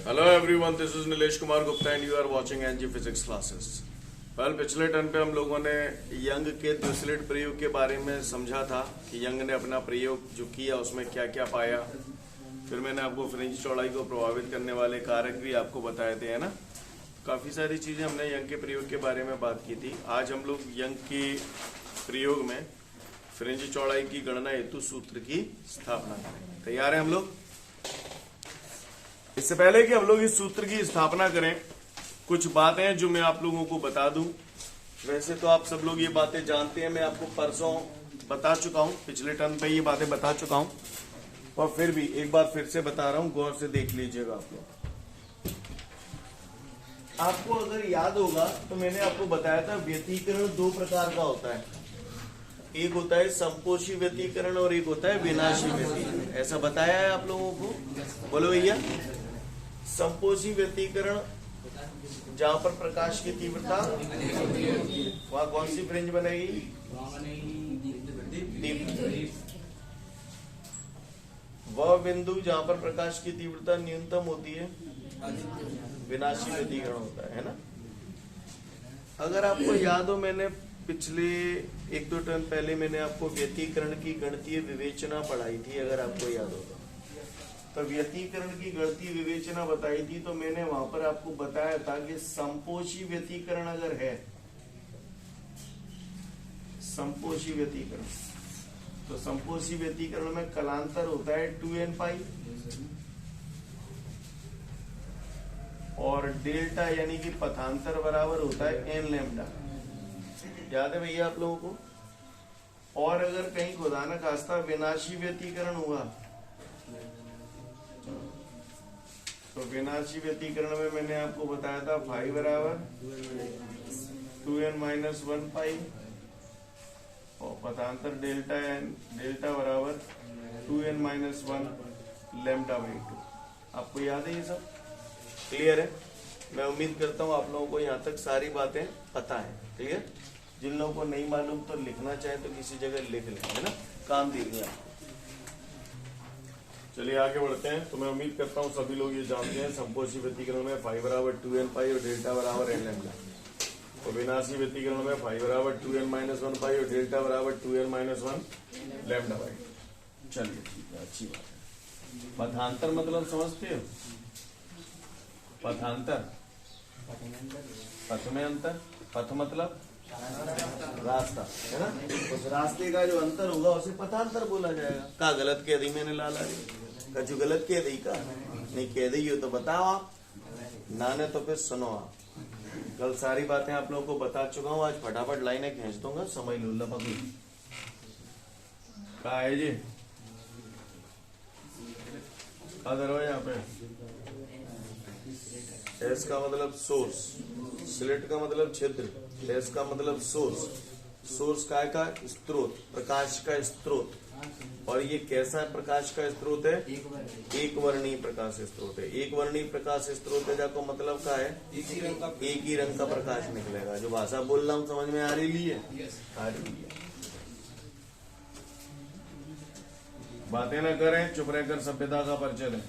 Hello everyone, this is Nilesh Kumar Gupta and you are watching NG physics classes. पिछले turn पे हम लोगों ने यंग के द्विस्लिट प्रयोग के बारे में समझा था कि यंग ने अपना प्रयोग जो किया उसमें क्या क्या पाया। फिर मैंने आपको फ्रिंज चौड़ाई को प्रभावित करने वाले कारक भी आपको बताए थे, है ना। काफ़ी सारी चीज़ें हमने यंग के प्रयोग के बारे में बात की थी। आज हम लोग यंग के प्रयोग में फ्रिंज चौड़ाई की गणना हेतु सूत्र की स्थापना करेंगे। तैयार है हम लोग? इससे पहले कि हम लोग इस सूत्र की स्थापना करें, कुछ बातें जो मैं आप लोगों को बता दूं। वैसे तो आप सब लोग ये बातें जानते हैं, मैं आपको परसों बता चुका हूं, पिछले टर्न पे ये बातें बता चुका हूं, और फिर भी एक बार फिर से बता रहा हूं, गौर से देख लीजिएगा आप लोग। आपको अगर याद होगा तो मैंने आपको बताया था व्यतिकरण दो प्रकार का होता है। एक होता है संपोषी व्यतिकरण और एक होता है विनाशी व्यतिकरण। ऐसा बताया है आप लोगों को? बोलो भैया। संपोषी व्यतिकरण जहां पर प्रकाश की तीव्रता, वहां कौन सी फ्रिंज बनेगी? वह बिंदु जहां पर प्रकाश की तीव्रता न्यूनतम होती है, विनाशी व्यतिकरण होता है ना। अगर आपको याद हो, मैंने पिछले एक दो टर्न पहले मैंने आपको व्यतिकरण की गणितीय विवेचना पढ़ाई थी, अगर आपको याद होगा तो व्यतिकरण की गणितीय विवेचना बताई थी। तो मैंने वहां पर आपको बताया था कि संपोषी व्यतिकरण अगर है, संपोषी व्यतिकरण, तो संपोषी व्यतिकरण में कलांतर होता है 2n पाई, और डेल्टा यानी कि पथांतर बराबर होता है n लैम्डा। याद है भैया आप लोगों को? और अगर कहीं खुदा न खास्ता विनाशी व्यतिकरण हुआ, तो विनाशी व्यतिकरण में मैंने आपको बताया था फाई बराबर 2n-1 पाई, और पथांतर डेल्टा बराबर 2n-1 लैम्डा बाई 2। आपको याद है ये सब? क्लियर है? मैं उम्मीद करता हूँ आप लोगों को यहाँ तक सारी बातें पता है। क्लियर? जिन लोगों को नहीं मालूम तो लिखना चाहे तो किसी जगह लिख लें, है ना, काम दीजिए आपको। चलिए आगे बढ़ते हैं। तो मैं उम्मीद करता हूँ सभी लोग ये जानते हैं संपोषी व्यतिकरण में फाई बराबर 2n पाई और डेल्टा बराबर n लैम्डा, और विनाशी व्यतिकरण में फाई बराबर 2n-1 पाई और डेल्टा बराबर 2n-1 लैम्डा बाई। चलिए ठीक है, अच्छी बात है। पथांतर मतलब समझते हो? पथांतर, पथ में अंतर, पथ मतलब रास्ता, है ना। उस रास्ते का जो अंतर होगा उसे पथांतर बोला जाएगा। का गलत कह दी मैंने लाला जी? कछु गलत कह दी का? नहीं कह दी हो तो बताओ आप, ना ने तो फिर सुनो आप। कल सारी बातें आप लोगों को बता चुका हूँ, आज फटाफट लाइनें खींच दूंगा, समझ लो। लपकी का है जी? अदर यहाँ पे एस का मतलब सोर्स, स्लिट का मतलब छिद्र, एस का मतलब सोर्स। सोर्स काय का? स्रोत, प्रकाश का स्रोत। और ये कैसा प्रकाश का स्रोत है? एक वर्णीय प्रकाश स्रोत है। एक वर्णीय प्रकाश स्रोत है जाको मतलब का है? एक ही रंग का प्रकाश निकलेगा। जो भाषा बोल रहा हूँ समझ में आ रही है? आ रही है। बातें न करें, चुप रहकर सभ्यता का परिचय दें।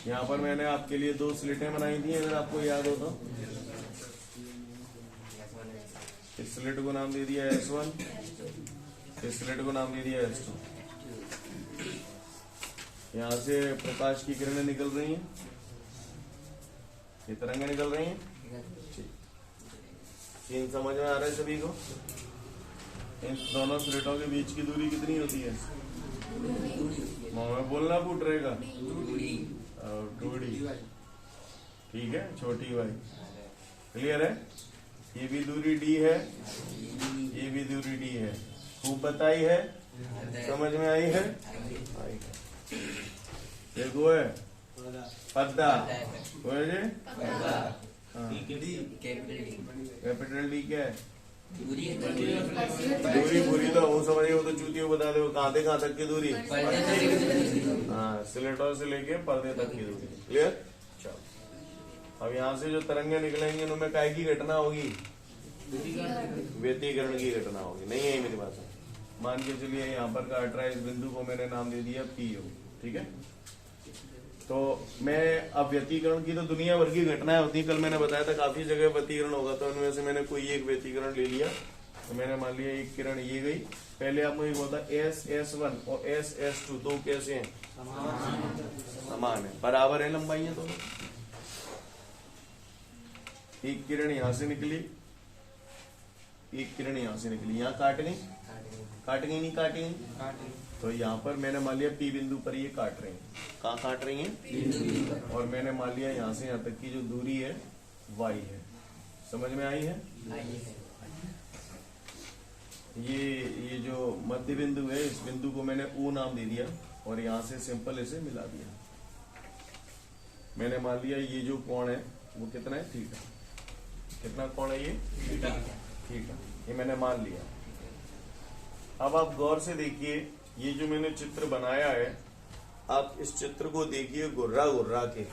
यहाँ पर मैंने आपके लिए दो स्लिटें बनाई थी, अगर आपको याद हो तो। इस स्लिट को नाम दे दिया S1, इस स्लिट को नाम दे दिया S2। यहाँ से प्रकाश की किरणें निकल रही हैं, ये तरंगें निकल रही हैं। ठीक, सीन समझ में आ रहा है सभी को? इन दोनों स्लिटों के बीच की दूरी कितनी होती है? मुंह में बोलना फूट रहेगा। 2d, ठीक है, छोटी वाली। क्लियर है? ये भी दूरी d है, ये भी दूरी d है। खूब बताई है? समझ में आई है? आई है। देखो है पद्दा, कैपिटल डी क्या है? दूरी पूरी तो वो समझिए, वो तो चूती बता दे, कहाँ तक की दूरी? हाँ, स्लेटों से लेके पर्दे तक की दूरी। क्लियर? चलो, अब यहाँ से जो तरंगे निकलेंगी उनमें काय की घटना होगी? व्यतिकरण की घटना होगी। नहीं है मेरी बात? मान के चलिए यहाँ पर का 18 इस बिंदु को मैंने नाम दे दिया PO, ठीक है। तो मैं अब व्यतीकरण की तो दुनिया भर की घटनाएं होती, कल मैंने बताया था काफी जगह व्यतीकरण होगा, तो उनमें से मैंने कोई एक व्यतीकरण ले लिया। तो मैंने मान लिया एक किरण ये गई, पहले आपको एक होता S1 और S2, दो कैसे हैं? समान है, बराबर है लंबाइयां दोनों। एक किरण यहां से निकली, एक किरण यहां से निकली, यहाँ काट गई, नहीं काटेंगे? तो यहाँ पर मैंने मान लिया P बिंदु पर ये काट रही हैं। कहाँ काट रही हैं? और मैंने मान लिया यहाँ से यहाँ तक की जो दूरी है y है। समझ में आई है? ये जो मध्य बिंदु है, इस बिंदु को मैंने O नाम दे दिया और यहाँ से सिंपल इसे मिला दिया। मैंने मान लिया ये जो कोण है वो कितना है? थीटा। कितना कोण है ये? थीटा। ये मैंने मान लिया। अब आप गौर से देखिए, ये जो मैंने चित्र बनाया है, आप इस चित्र को देखिए गुर्रा के,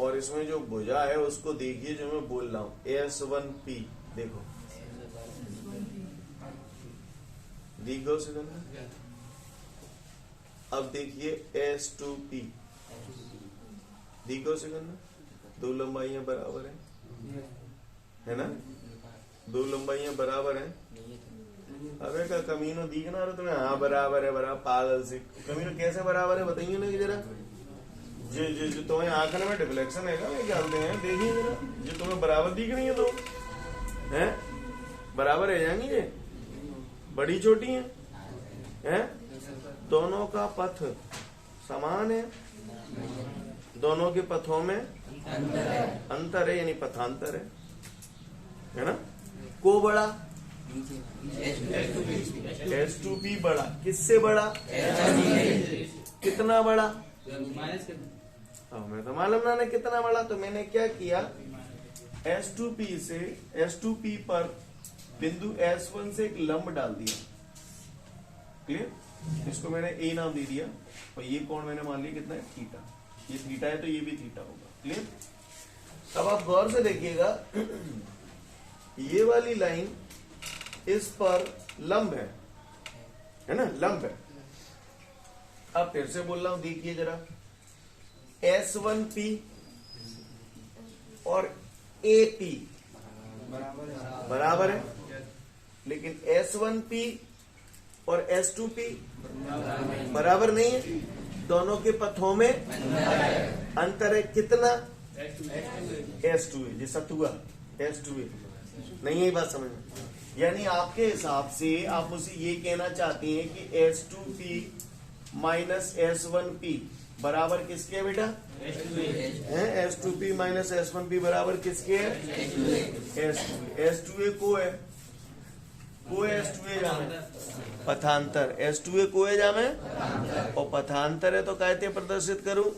और इसमें जो भुजा है उसको देखिए जो मैं बोल रहा हूं, S1P। देखो दिखो सेकंड। अब देखिए S2P, दिखो सेकंड। दो लंबाइयां बराबर है ना? दो लंबाइयां बराबर है। अबे का कमीनो दिखना रहा तुम्हें? हाँ बराबर है, बराबर। पागल से कमीनो कैसे बराबर है बताइए ना जरा। जो तुम्हें आंखों में डिफ्लेक्शन है क्या हैं, देखिए जरा। जो तुम्हें बराबर दिख रही है तो है बराबर है जाएंगी ये, बड़ी छोटी है? दोनों का पथ समान है, दोनों के पथों में अंतर है, यानी पथांतर है ना? को बड़ा? S2P बड़ा। किससे बड़ा? कितना बड़ा? मैं तो मालूम ना कितना बड़ा। तो मैंने क्या किया, S2P पर बिंदु S1 से एक लंब डाल दिया। क्लियर? इसको मैंने A नाम दे दिया और ये कोण मैंने मान लिया कितना है? थीटा। ये थीटा है तो ये भी थीटा होगा। क्लियर? अब आप गौर से देखिएगा, ये वाली लाइन इस पर लंब है ना? लंब है। अब फिर से बोल रहा हूं, देखिए जरा। S1P और AP बराबर है, लेकिन S1P और S2P बराबर नहीं है। दोनों के पथों में अंतर है। कितना? S2A। ये सतुआ S2A नहीं है। बात समझ में? यानी आपके हिसाब से आप मुझे ये कहना चाहती हैं कि S2P माइनस S1P बराबर किसके है बेटा? S2P माइनस S1P बराबर किसके है? S2A को है, S2A जामे पथांतर। S2A को है जामे और पथांतर है तो कैसे प्रदर्शित करूं?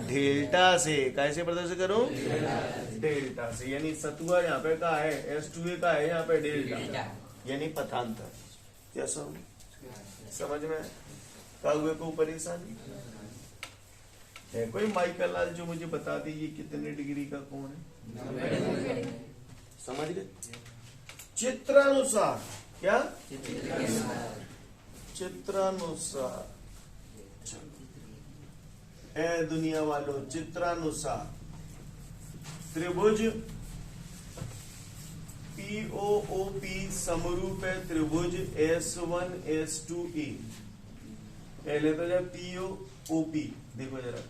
डेल्टा से। कैसे प्रदर्शित करूं? डेल्टा से। यानी सतुआ यहाँ पे का है, S2A का है यहाँ पे डेल्टा, यानी पथांतर। क्या समझ में? कागुए को परेशानी है? कोई माइकल लाल जो मुझे बता दी ये कितने डिग्री का कोण है? समझ गए? चित्रानुसार। क्या? चित्रानुसार। ए दुनिया वालों, चित्रानुसार त्रिभुज POOP समरूप है त्रिभुज S1 S2E। पहले तो जब POOP देखो जरा,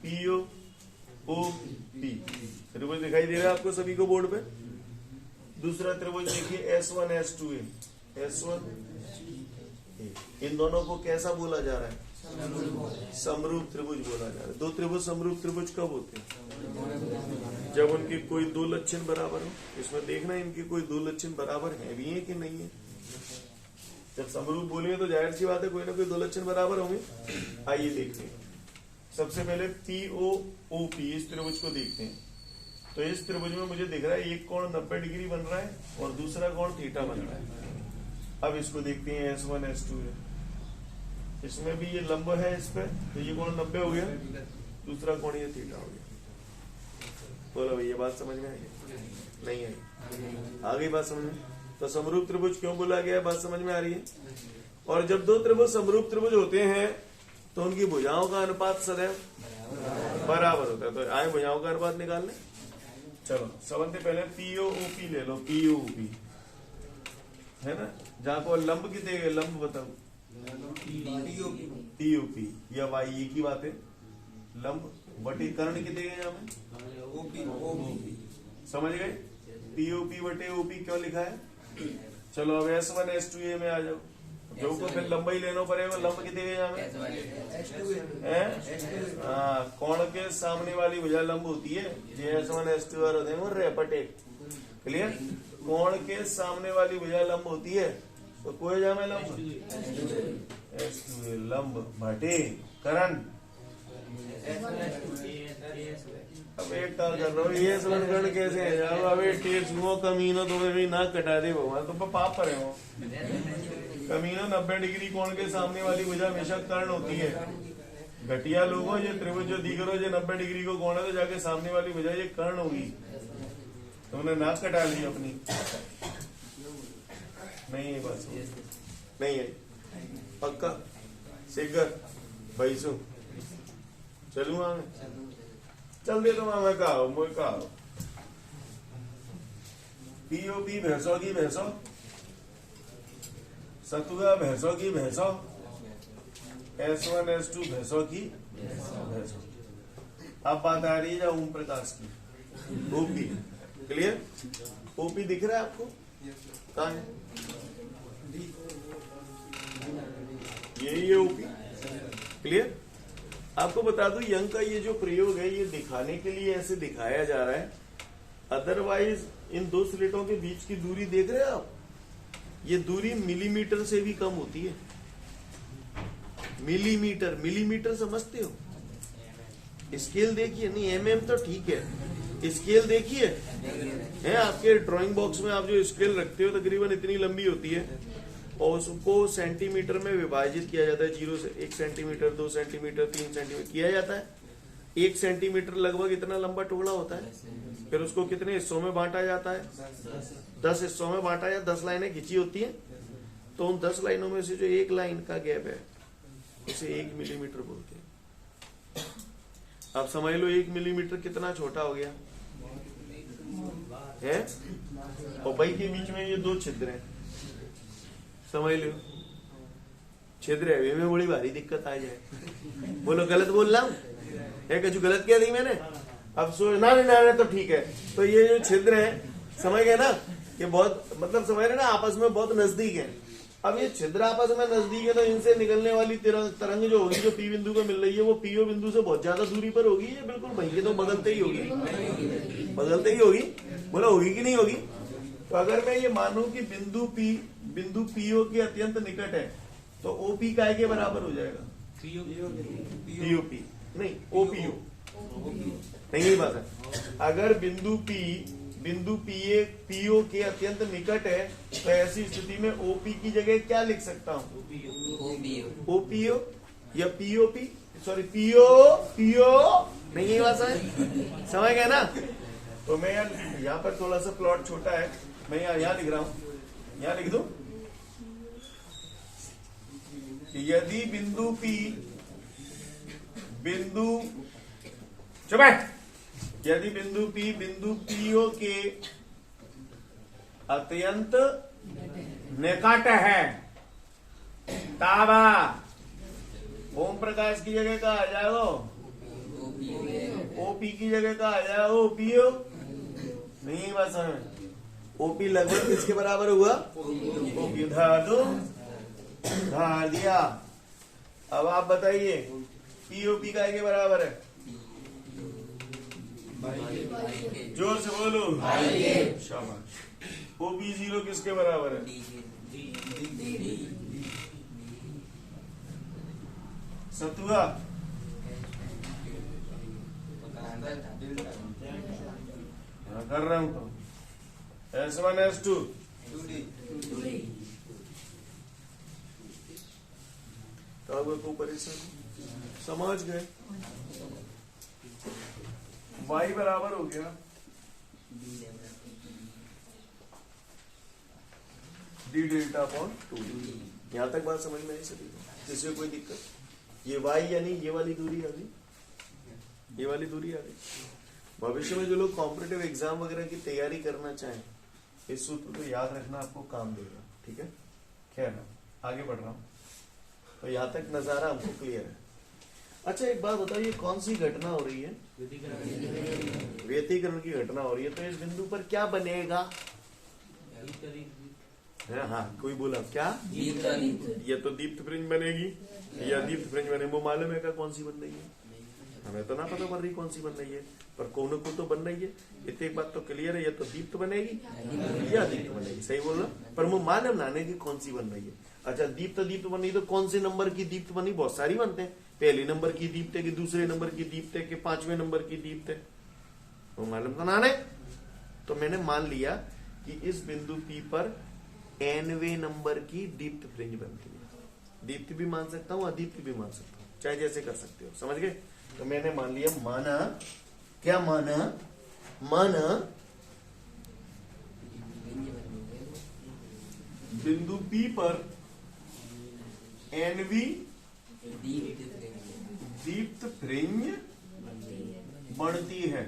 POOP त्रिभुज दिखाई दे रहा है आपको सभी को बोर्ड पे। दूसरा त्रिभुज देखिए S1 S2A। S1 इन दोनों को कैसा बोला जा रहा है? समरूप त्रिभुज बोला जा रहा है। दो त्रिभुज समरूप त्रिभुज कब होते हैं? जब उनके कोई दो लक्षण बराबर हो। इसमें देखना इनके कोई दो लक्षण बराबर है भी है कि नहीं है। जब समरूप बोलेंगे तो जाहिर सी बात है कोई ना कोई दो लक्षण बराबर होंगे। आइए देखते हैं। सबसे पहले POOP इस त्रिभुज को देखते हैं। तो इस त्रिभुज में मुझे दिख रहा है एक कोण 90 डिग्री बन रहा है और दूसरा कोण थीटा बन रहा है। अब इसको देखते हैं S1 S2 है। इसमें भी ये लंब है इस पे, तो ये कोण 90 हो गया, दूसरा कोण ये थीटा हो गया। बोलो भैया बात समझ में आई? नहीं आई? आ गई बात समझ में? तो समरूप त्रिभुज क्यों बोला गया? बात समझ में आ रही है? और जब दो त्रिभुज समरूप त्रिभुज होते हैं तो उनकी भुजाओं का अनुपात सदैव बराबर होता है। तो आए भुजाओं का अनुपात निकालने। चलो सबसे पहले पीओपी ले लो, पीओपी है ना, जहां को लंब कितने गए, लंब बताओ, पीओपी या वाई, एक ही बात है, लंब बटे कर्ण कितने गए यहाँ में, समझ गए, पीओपी बटे ओपी क्यों लिखा है। चलो अब S1 S2 में आ जाओ, जो को फिर लंबाई लेना पड़ेगा, लंब कितने गए यहाँ में, हाँ, कोण के सामने वाली भुजा लंब होती है, जे S1 S2 और रेपटे, क्लियर, कोण के सामने वाली भुजा लंब होती है, तो कोई जा में लंब S2 लंब बटे करण। अब एक काम कर रहा हूँ, ये समझ कैसे है, अब टेस्ट वो कमीनो तो भी ना कटा दे भगवान, तो पाप करे हो, कमीनो 90 डिग्री कोण के सामने वाली भुजा हमेशा कर्ण होती है। घटिया लोगों, ये त्रिभुज जो दिख रहा है, 90 डिग्री को कोण है, तो जाके सामने वाली भुजा ये कर्ण होगी, तुमने नाक कटा ली अपनी, नहीं है बस, नहीं है पक्का सिगर भैसू चलू मैं चल दे तो मैं कहा मुझे कहा पीओपी भैंसों की भैंसों, सतुआ भैंसों की भैंसों, S1 S2 भैंसों की भैंसों। अब बात आ रही है ओम प्रकाश की, ओपी क्लियर, ओपी दिख रहा है आपको, कहाँ है, यही है ओपी, क्लियर। आपको बता दूं यंग का ये जो प्रयोग है, ये दिखाने के लिए ऐसे दिखाया जा रहा है, अदरवाइज इन दो स्लेटों के बीच की दूरी देख रहे हैं आप, ये दूरी मिलीमीटर से भी कम होती है, मिलीमीटर, मिलीमीटर समझते हो, स्केल देखिए, नहीं mm तो ठीक है, स्केल देखिए है आपके ड्राइंग बॉक्स में, आप जो स्केल रखते हो तकरीबन इतनी लंबी होती है, और उसको सेंटीमीटर में विभाजित किया जाता है, 0 से 1 सेंटीमीटर, 2 सेंटीमीटर, 3 सेंटीमीटर किया जाता है। 1 सेंटीमीटर लगभग इतना लंबा टुकड़ा होता है, फिर उसको कितने हिस्सों में बांटा जाता है, 10 हिस्सों में बांटा जाता है, 10 लाइनें खींची होती हैं, तो उन 10 लाइनों में से जो एक लाइन का गैप है उसे 1 मिलीमीटर बोलते हैं। अब समझ लो 1 मिलीमीटर कितना छोटा हो गया है, और भाई के बीच में ये 2 छिद्र हैं, समझ लो छिद्र है, में बड़ी भारी दिक्कत आ जाए, बोलो गलत बोल रहा हूँ, कुछ गलत क्या दी मैंने, अब सोच ना तो ठीक है, तो ये जो छिद्र है समझ गए ना, ये बहुत मतलब समझ रहे ना, आपस में बहुत नजदीक है। अब ये छिद्र आपस में नजदीक है, तो इनसे निकलने वाली तरंग जो होगी, जो पी बिंदु को मिल रही है, वो पीओ बिंदु से बहुत ज्यादा दूरी पर होगी, ये बिल्कुल वहीं के तो बदलते ही होगी, बदलते ही होगी, बोलो होगी कि नहीं होगी। तो अगर मैं ये मानूं कि बिंदु पीओ के अत्यंत निकट है, तो ओपी काय के बराबर हो जाएगा, पीओपी नहीं ओपीओ, नहीं यही बात है। अगर बिंदु पीओ के अत्यंत निकट है, तो ऐसी स्थिति में ओपी की जगह क्या लिख सकता हूँ, ओपीओ या पीओपी, सॉरी पीओ नहीं यही बात समझ गए ना। तो मैं यहाँ पर थोड़ा सा प्लॉट छोटा है, मैं यहाँ लिख रहा हूँ, यहाँ लिख दूं, यदि यदि बिंदु पीओ के अत्यंत निकट है, ताबा ओम प्रकाश की जगह का आ जाएगा, ओपी की जगह का आ जाएगा ओपीओ, नहीं बस हमें ओपी लगभग किसके बराबर हुआ, ओपी धार दिया। अब आप बताइए पीओपी का के बराबर है, जोर से बोलो, शाबाश। ओपी 0 किसके बराबर है, सतुआ कर रहा हूं, तो S1 S2 को परेशान समझ गए, y बराबर हो गया d डेल्टा अपॉन 2d। यहां तक बात समझ में आई सभी, इसमें कोई दिक्कत ये y यानी ये वाली दूरी आ गई, ये वाली दूरी आ गई। भविष्य में जो लोग कॉम्पिटिटिव एग्जाम वगैरह की तैयारी करना चाहें, इस सूत्र को याद रखना आपको काम देगा, ठीक है। खैर आगे बढ़ रहा हूं, तो यहां तक नजारा हमको क्लियर है। अच्छा एक बात बताओ, ये कौन सी घटना हो रही है? व्यतिकरण की घटना हो रही है। तो इस बिंदु पर क्या बनेगा? हाँ कोई बोला क्या? ये तो दीप्त फ्रिंज बनेगी या दीप्त फ्रिंज बने, वो मालूम है क्या कौन सी बन रही है? हमें तो ना पता बन रही कौन सी बन रही है, पर कौन को तो बन रही है। इतनी एक बात तो क्लियर है, ये तो दीप्त बनेगी या दीप्त बनेगी, सही बोल रहा, पर वो मालूम नाने की कौन सी बन रही है। अच्छा दीप्त दीप्त बनी तो कौन से नंबर की दीप्त बनी? बहुत सारी बनते हैं, पहले नंबर की दीप्त है कि दूसरे नंबर की दीप्त है कि पांचवें नंबर की दीप्त है, वो मालूम तो नाने। तो मैंने मान लिया कि इस बिंदु P पर nवें नंबर की दीप्त फ्रिंज बनती है। दीप्त भी मान सकता हूँ, अदीप्त भी मान सकता हूँ, चाहे जैसे कर सकते हो, समझ गए। तो मैंने मान लिया, माना क्या माना? माना बिंदु P पर nवी दीप्त फ्रिंज बढ़ती है।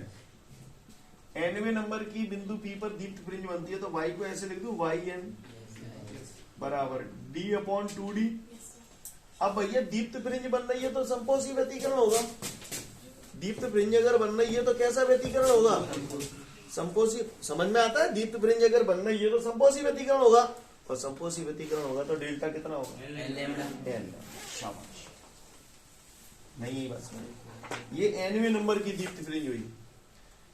nवें नंबर की बिंदु P पर दीप्त फ्रिंज बनती है, तो y को ऐसे लिख दू, yn बराबर d/2d। अब भैया दीप्त फ्रिंज बन रही है तो संपोषी व्यतिकरण होगा। दीप्त फ्रिंज अगर बन रही है तो कैसा व्यतिकरण होगा? संपोषी। समझ में आता है? दीप्त फ्रिंज अगर बन रही है तो संपोषी व्यतिकरण होगा, और संपोषी व्यतिकरण होगा तो डेल्टा कितना होगा? n। शाबाश, नहीं बस ये nवें नंबर की दीप्त फ्रिंज हुई,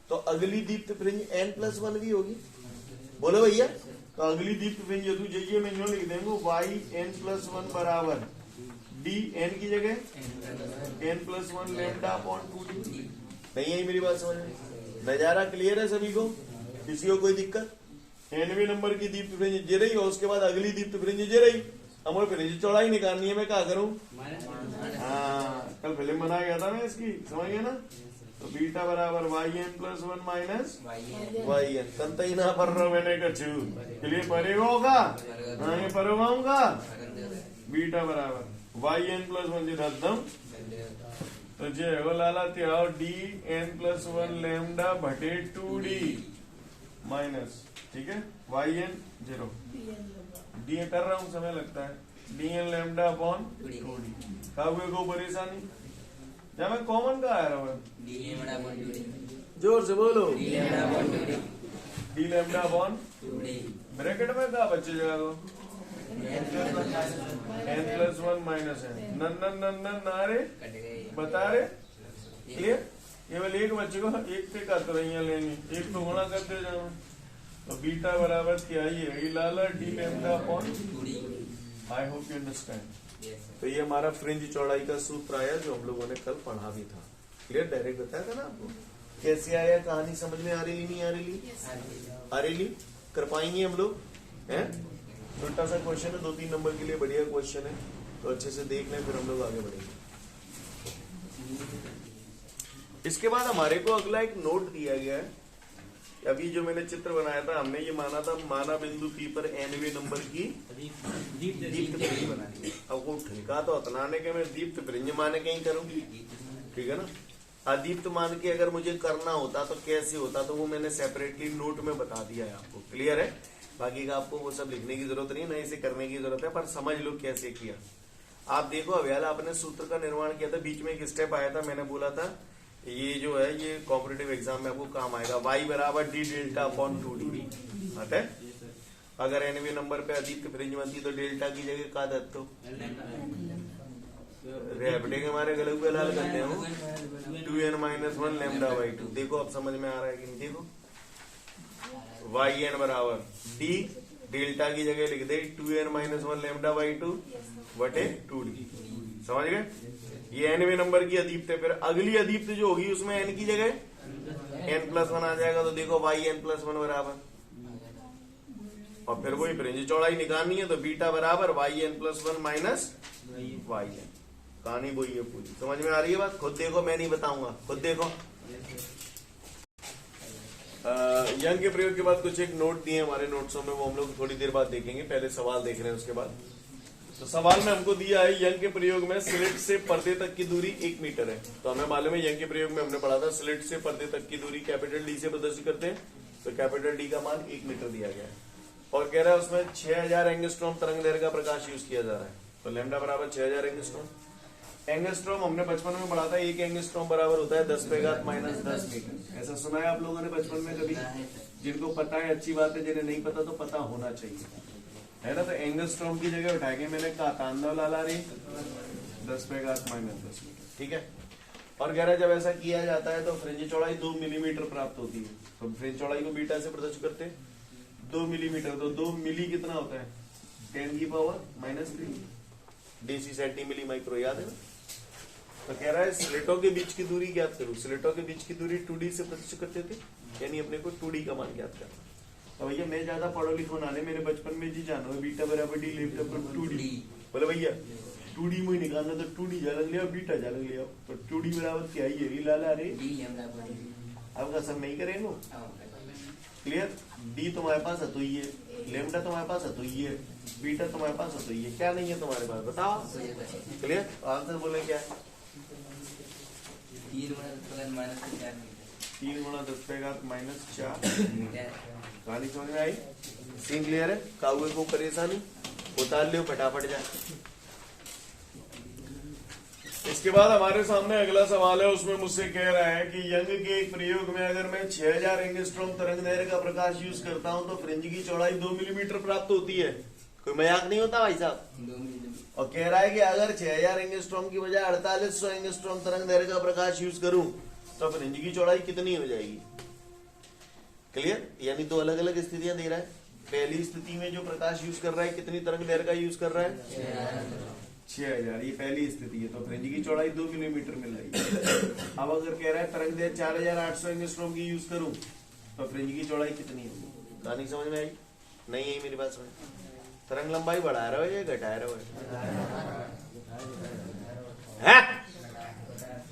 तो अगली दीप्त फ्रिंज n+1 भी होगी। बोलो भैया, तो अगली दीप्त फ्रिंज यदि जाइए मैं यूं लिख देंगे yn+1 बराबर d n की जगह n+1 λ/2d। नहीं है मेरी बात समझ में? नजारा क्लियर है सभी को? किसी को कोई दिक्कत? nवें नंबर की दीप्त फ्रिंज जे रही और उसके बाद अगली दीप्त फ्रिंज जे रही, अमर फ्रिंज चौड़ाई निकालनी है, मैं क्या करूं? हाँ कल फिल्म बनाया गया था ना इसकी, समझ गए ना। तो बीटा बराबर yn+1 माइनस yn। तंतई ना पर मैंने कछु के लिए परेगा होगा, हाँ ये परेगा होगा। बीटा बराबर yn+1 जी रद्दम, तो जे हो लाला त्याओ dn+1 λ/2d माइनस, ठीक है, yn 0 डी कर रहा हूँ, समय लगता है, dn λ/2d। का हुए को परेशानी? क्या मैं कॉमन का आ रहा हूँ? जोर से बोलो, d λ/2d। ब्रैकेट में क्या बच्चे जगह को n+1 माइनस है, नन नारे बता रहे क्लियर। केवल एक बच्चे को एक पे कर रही लेनी, एक तो गुणा करते जाओ। तो बीटा बराबर क्या है? लाला d λ/2d। I hope you understand. तो ये हमारा फ्रिंज चौड़ाई का सूत्र आया जो हम लोगों ने कल पढ़ा भी था। क्लियर? डायरेक्ट बताया था ना आपको। कैसे आया? कहानी समझ में आ रही नहीं आ रही? आ रही कर पाएंगे हम लोग? हैं? छोटा सा क्वेश्चन है, 2-3 नंबर के लिए बढ़िया क्वेश्चन है, तो अच्छे से देख लें, फिर हम लोग आगे बढ़ेंगे। इसके बाद हमारे को अगला एक नोट दिया गया है। अभी जो मैंने चित्र बनाया था, हमने ये माना था, माना बिंदु P पर nवें नंबर की दीप्त फ्रिंज बनानी। अब वो ठिका तो अतनाने के मैं दीप्त फ्रिंज माने कहीं करूंगी, ठीक है ना। अदीप्त मान के अगर मुझे करना होता तो कैसे होता, तो वो मैंने सेपरेटली नोट में बता दिया है आपको। क्लियर है? बाकी का आपको वो सब लिखने की जरूरत नहीं, नहीं से करने की जरूरत है, पर समझ लो कैसे किया। आप देखो अभियाला आपने सूत्र का निर्माण किया था, बीच में एक स्टेप आया था, मैंने बोला था ये जो है ये कॉम्पिटिटिव एग्जाम में आपको काम आएगा। y बराबर d λ/2d आता है। अगर nवें नंबर पे अदीप्त फ्रिंज बनती तो डेल्टा की जगह का दत्तो रेपटे के हमारे गले पे लाल करते हो 2n-1 λ/2। देखो अब समझ में आ रहा है कि नहीं? देखो yn बराबर d डेल्टा की जगह लिख दे 2n-1 λ/2 बटे 2d। समझ गए? ये nवें नंबर की अदीप्त है। फिर अगली अदीप्त जो होगी उसमें n की जगह n+1 आ जाएगा, तो देखो yn+1 बराबर, और फिर वही फ्रिंज चौड़ाई निकालनी है, तो बीटा बराबर yn+1 माइनस yn। कहानी वही है पूरी। समझ में आ रही है बात? खुद देखो, मैं नहीं बताऊंगा, खुद देखो। यंग के प्रयोग के बाद कुछ एक नोट दिए हमारे नोट्सों में, वो हम लोग थोड़ी देर बाद देखेंगे। पहले सवाल देख रहे हैं, उसके बाद तो सवाल में हमको दिया है यंग के प्रयोग में स्लिट से पर्दे तक की दूरी 1 मीटर है। तो हमें मालूम है यंग के प्रयोग में हमने पढ़ा था स्लिट से पर्दे तक की दूरी कैपिटल डी से प्रदर्शित करते हैं, तो कैपिटल डी का मान 1 मीटर दिया गया है और कह रहा है उसमें 6000 एंगस्ट्रॉम तरंग दैर्घ्य का प्रकाश यूज किया जा रहा है। तो लैम्डा बराबर 6000 एंगस्ट्रॉम। एंगस्ट्रॉम हमने बचपन में पढ़ा था, 1 एंगस्ट्रॉम बराबर होता है 10 पे घात -10 मीटर। ऐसा सुना है आप लोगों ने बचपन में कभी? जिनको पता है अच्छी बात है, जिन्हें नहीं पता तो पता होना चाहिए, है ना। तो एंगस्ट्रॉम की जगह उठा के मैंने कहा तांदव लाला रे 10 पे घात -10 मीटर, ठीक है। और कह रहा है जब ऐसा किया जाता है तो फ्रिंज चौड़ाई 2 मिलीमीटर प्राप्त होती है। तो फ्रिंज चौड़ाई को बीटा से प्रदर्शित करते हैं 2 मिलीमीटर। तो 2 मिली कितना होता है? 10 की power -3 deci centi milli micro, याद है ना। तो कह रहा है स्लेटों के बीच की दूरी ज्ञात करूं। स्लेटों के बीच की दूरी 2D से प्रदर्शित करते थे, यानी अपने को 2D का मान ज्ञात करना। तो भैया मैं ज्यादा पढ़ो लिखो ना, मेरे बचपन में जी जानो बीटा बराबर डी लेफ्ट पर 2D। बोले भैया 2D में निकालना तो 2D जालन ले आओ, बीटा जालन ले आओ। तो 2D बराबर क्या है? ये लाला रे अब कसम नहीं करेंगे, क्लियर। डी तुम्हारे पास है तो ये, लेमडा तुम्हारे पास है तो ये, बीटा तुम्हारे पास है तो ये, क्या नहीं है तुम्हारे पास बताओ, क्लियर। आंसर बोले क्या है? 3 गुणा 10 पे घात -4 कहानी समझ में आई? सीन क्लियर है? काउए को परेशानी उतार लियो फटाफट जाए। इसके बाद हमारे सामने अगला सवाल है, उसमें मुझसे कह रहा है कि यंग के एक प्रयोग में अगर मैं 6000 एंगस्ट्रॉम तरंग दैर्घ्य का प्रकाश यूज करता हूं तो फ्रिंज की चौड़ाई 2 मिलीमीटर प्राप्त होती है। कोई मजाक नहीं होता भाई साहब। और कह रहा है कि अगर 6000 एंगस्ट्रॉम की बजाय 4800 एंगस्ट्रॉम तरंग दैर्घ्य का प्रकाश यूज करूं तो फ्रिंज की चौड़ाई कितनी हो जाएगी? क्लियर, यानी 2 अलग अलग स्थितियां दे रहा है। पहली स्थिति में जो प्रकाश यूज कर रहा है कितनी तरंग दैर्घ्य का यूज कर रहा है? 6000, ये पहली स्थिति है। तो फ्रिंज की चौड़ाई 2 मिलीमीटर मिल रही है। अब अगर कह रहा है तरंग दैर्घ्य 4800 एंगस्ट्रॉम की यूज करूं तो फ्रिंज की चौड़ाई कितनी होगी? कहानी समझ में आई? नहीं आई मेरी बात समझ? तरंग लंबाई बढ़ा रहे हो या घटा रहे हो?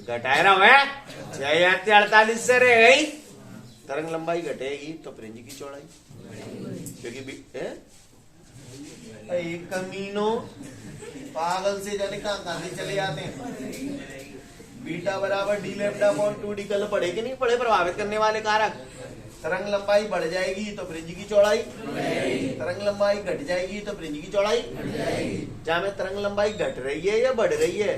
घटा रहा है 6000 से 48 से रह गई, तरंग लंबाई घटेगी तो फ्रिंज की चौड़ाई, क्योंकि एक कमीनो पागल से जाने कहां से चले जाते हैं। बीटा बराबर डी लैम्डा अपॉन 2D कल पढ़े कि नहीं पढ़े? प्रभावित करने वाले कारक। तरंग लंबाई बढ़ जाएगी तो फ्रिंज की चौड़ाई, तरंग लंबाई घट जाएगी तो फ्रिंज की चौड़ाई। जहां में तरंग लंबाई घट रही है या बढ़ रही है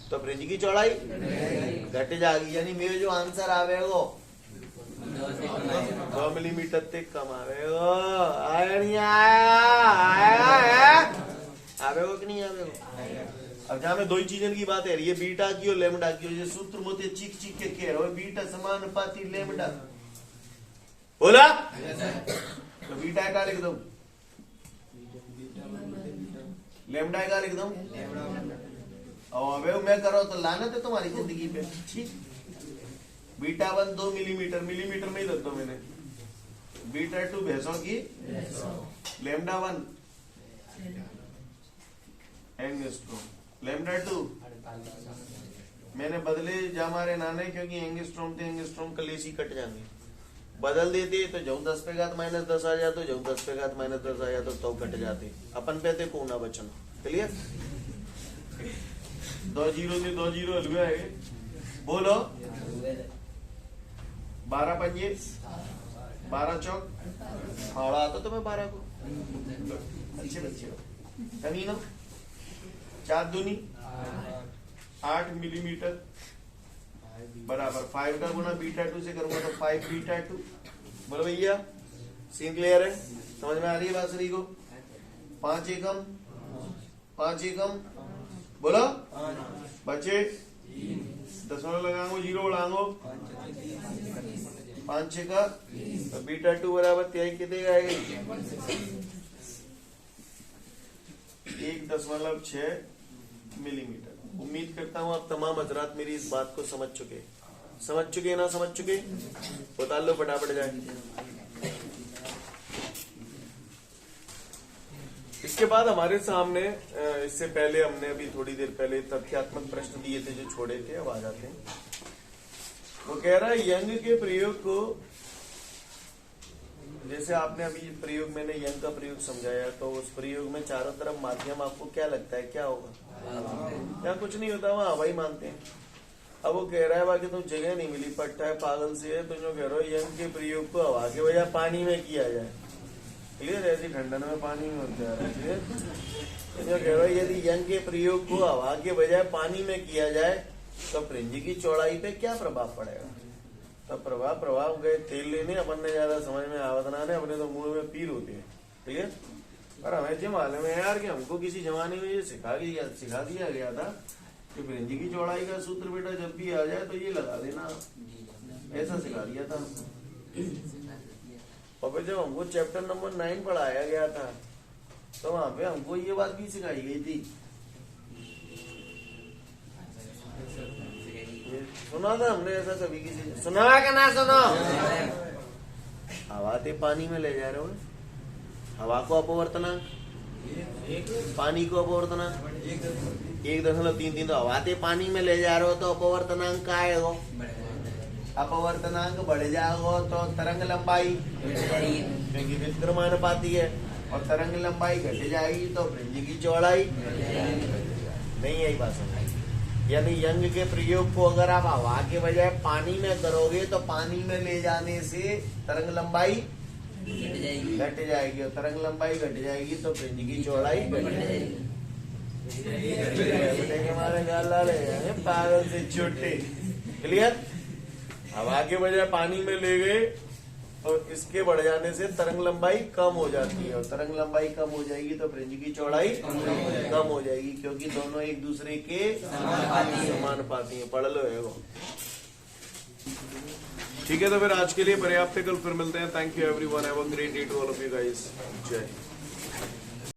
तो फ्रिंज की चौड़ाई घट जाएगी, यानी मेरे जो आंसर आवेगा 2 मिलीमीटर तक कम आवेगा। आया नहीं आया? आवेगा कि नहीं आवेगा? अब जहां में 2 ही चीजों की बात है, ये बीटा की और लेमडा की। ये सूत्र मोते चीख चीख के कह रहा है बीटा समानुपाती लेमडा, बोला तो बीटा का लिख दो, लेमडा का लिख दो। और अबे मैं करो तो लानत है तुम्हारी जिंदगी पे। ठीक, बीटा 1 2 मिलीमीटर, मिलीमीटर में ही रख दो मैंने। बीटा 2 भैंसों की, लेमडा 1 एंगस्ट्रॉम, लेमडा 2 मैंने बदले जा मारे नाने, क्योंकि एंगस्ट्रॉम थे एंगस्ट्रॉम कलेसी कट जाएंगे। बदल देते तो जो 10 पे घात -10 आ जाते, जो 10 पे घात -10 आ जाते तो कट जाते, अपन पे थे कोना बचन। क्लियर? 2 0 से 2 0 हलवे है। बोलो 12 पंजे 12 चौक फाड़ा आता तो मैं 12 को। अच्छे बच्चे कमीनो 4 दूनी 8 मिलीमीटर बराबर 5 का गुना बीटा 2 से करूंगा तो 5 बीटा 2। बोलो भैया सीन क्लियर है? समझ में आ रही है बात सभी को? 5 एकम 5 एकम बोलो बच्चे 10 लगाओ 0 बढ़ाओ 5 6 का तो बीटा 2 बराबर 23 कितने का आएगा? 1.6 मिलीमीटर। उम्मीद करता हूं आप तमाम हजरात मेरी इस बात को समझ चुके ना समझ चुके? बता लो फटाफट जाए। इसके बाद हमारे सामने इससे पहले हमने अभी थोड़ी देर पहले तथ्यात्मक प्रश्न दिए थे जो छोड़े थे, अब आ जाते हैं। वो कह रहा है यंग के प्रयोग को जैसे आपने अभी प्रयोग, मैंने यंग का प्रयोग समझाया, तो उस प्रयोग में चारों तरफ माध्यम आपको क्या लगता है क्या होगा? क्या कुछ नहीं होता, वहाँ हवा ही मानते हैं। अब वो कह रहा है बाकी तुम जगह नहीं मिली, पट्टा है, पागल से है, तुम जो कह रहे हो यंग के प्रयोग को हवा के बजाय पानी में किया जाए। क्लियर? ऐसी ठंडन में पानी में होता है। क्लियर? तुम जो कह रहे हो यदि यंग के प्रयोग को हवा के बजाय पानी में किया जाए तो फ्रिंज की चौड़ाई पे क्या प्रभाव पड़ेगा? तो प्रभाव गए तेल लेने, अपन ने ज्यादा समझ में आवत ना है, अपने तो मुंह में पीर होती है। ठीक है? पर हमें जो मालूम है यार कि हमको किसी जमाने में ये सिखा दिया गया था कि फ्रिंज की चौड़ाई का सूत्र बेटा जब भी आ जाए तो ये लगा देना, ऐसा सिखा दिया था हमको। और फिर जब हमको चैप्टर नंबर 9 पढ़ाया गया था तो वहां पे हमको ये बात भी सिखाई गई थी। सुना था हमने ऐसा कभी किसी से? सुना का ना सुनो? हवा ते पानी में ले जा रहे हो, हवा को अपवर्तनांक, पानी को अपवर्तनांक 1.33, तो हवा ते पानी में ले जा रहे हो तो अपवर्तनांक का आएगा? अपवर्तनांक बढ़ जाएगा तो तरंग लंबाई, क्योंकि विद्यमानुपाती है, और तरंग लंबाई घट जाएगी तो फ्रिंज की चौड़ाई नहीं। यही बात समझ, यानी यंग के प्रयोग को अगर आप हवा के बजाय पानी में करोगे तो पानी में ले जाने से तरंग लंबाई घट जाएगी, और तरंग लंबाई घट जाएगी तो फ्रिंज की चौड़ाई घट जाएगी। हमारे गाल लाले पागल से छोटे। क्लियर? हवा के बजाय पानी में ले गए तो इसके बढ़ जाने से तरंग लंबाई कम हो जाती है, और तरंग लंबाई कम हो जाएगी तो फ्रिंज की चौड़ाई कम हो जाएगी, क्योंकि दोनों एक दूसरे के समानुपाती हैं। पढ़ लो है वो। ठीक है, तो फिर आज के लिए पर्याप्त है, कल फिर मिलते हैं। Thank you everyone, have a great day to all of you guys. जय।